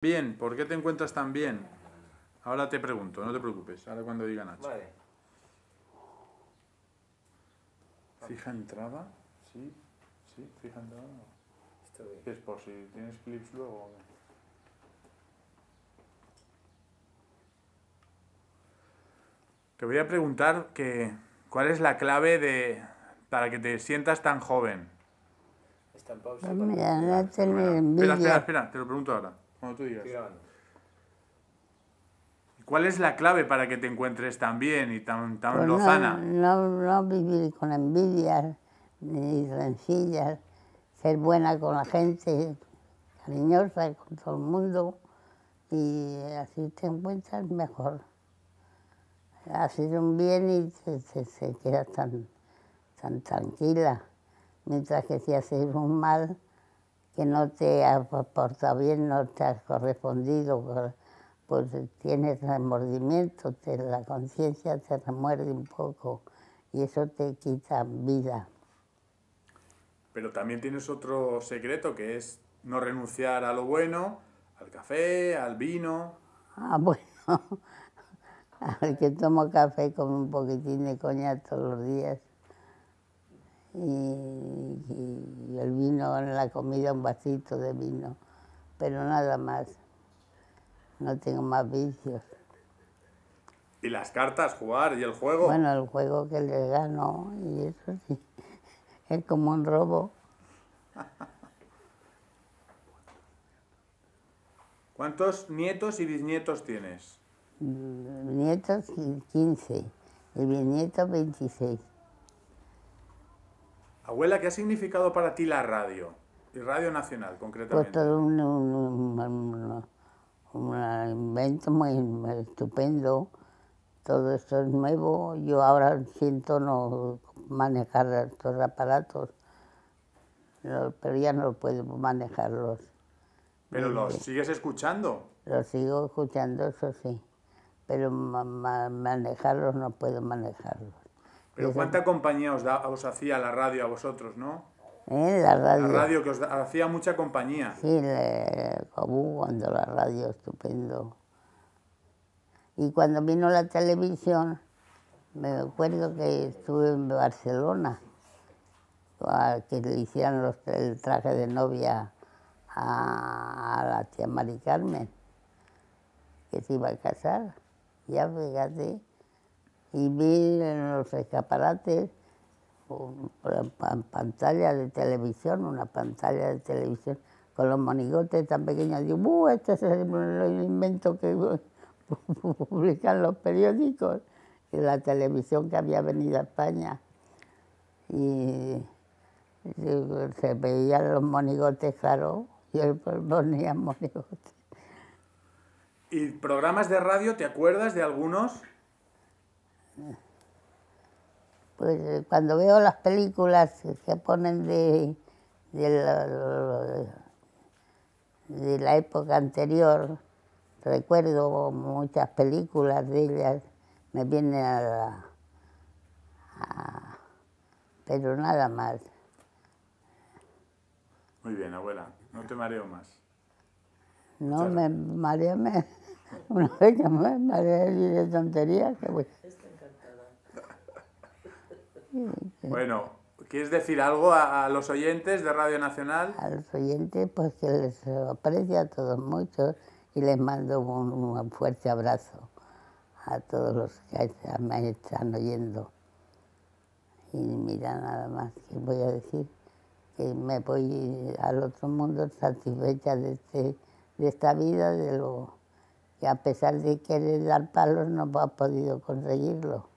Bien, ¿por qué te encuentras tan bien? Ahora te pregunto, no te preocupes, ahora cuando diga Nacho. Vale. Fija entrada, sí, fija entrada. Esto bien. Es por si tienes clips luego. Te voy a preguntar ¿cuál es la clave para que te sientas tan joven? Está en pausa. Pues mira, no tener Espera, envidia. te lo pregunto ahora, cuando tú digas. Estoy grabando. ¿Cuál es la clave para que te encuentres tan bien y tan Pues lozana? no vivir con envidias ni rencillas, ser buena con la gente, cariñosa con todo el mundo, y así te encuentras mejor. Haces un bien y te quedas tan tranquila, mientras que si haces un mal que no te ha portado bien, no te has correspondido, pues tienes remordimiento, la conciencia te remuerde un poco y eso te quita vida. Pero también tienes otro secreto, que es no renunciar a lo bueno, al café, al vino. Ah, bueno, al que tomo café con un poquitín de coñac todos los días y el vino en la comida, un vasito de vino, pero nada más, no tengo más vicios. Y las cartas, jugar y el juego. Bueno, el juego que le gano, y eso sí, es como un robo. ¿Cuántos nietos y bisnietos tienes? Nietos 15 y bisnietos 26. Abuela, ¿qué ha significado para ti la radio? Y Radio Nacional, Pues concretamente. todo un invento muy estupendo. Todo esto es nuevo. Yo ahora siento no manejar estos aparatos, pero ya no puedo manejarlos. ¿Pero los sigues escuchando? Los sigo escuchando, eso sí, pero manejarlos no puedo manejarlos. ¿Pero cuánta compañía os hacía la radio a vosotros, no? La radio. La radio que os hacía mucha compañía. Sí, cuando la radio, estupendo. Y cuando vino la televisión, me acuerdo que estuve en Barcelona, a que le hicieran el traje de novia a la tía Mari Carmen, que se iba a casar, ya fíjate, y vi en los escaparates pantalla de televisión, una pantalla de televisión con los monigotes tan pequeños. Digo, este es el invento que publican los periódicos y la televisión que había venido a España. Y se veían los monigotes, claro, y él ponía monigotes. ¿Y programas de radio, te acuerdas de algunos? Pues cuando veo las películas que ponen de la época anterior, recuerdo muchas películas de ellas, me vienen pero nada más. Muy bien, abuela, no te mareo más. No me mareé, una vez que me mareé de tonterías, que voy. Bueno, ¿quieres decir algo a los oyentes de Radio Nacional? A los oyentes, pues que les aprecio a todos mucho y les mando un fuerte abrazo a todos los que me están oyendo. Y mira, nada más que voy a decir, que me voy al otro mundo satisfecha de esta vida, de lo que a pesar de querer dar palos no ha podido conseguirlo.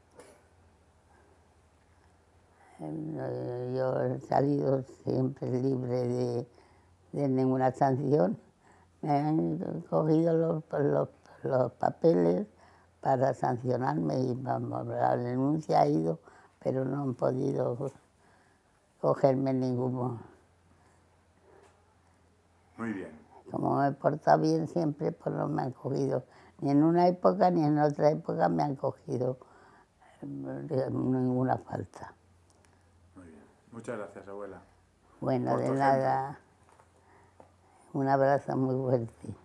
Yo he salido siempre libre de ninguna sanción. Me han cogido los papeles para sancionarme y la denuncia ha ido, pero no han podido cogerme ninguno. Muy bien. Como me he portado bien siempre, pues no me han cogido. Ni en una época ni en otra época me han cogido ninguna falta. Muy bien. Muchas gracias, abuela. Bueno, Por de tu nada. Un abrazo muy fuerte.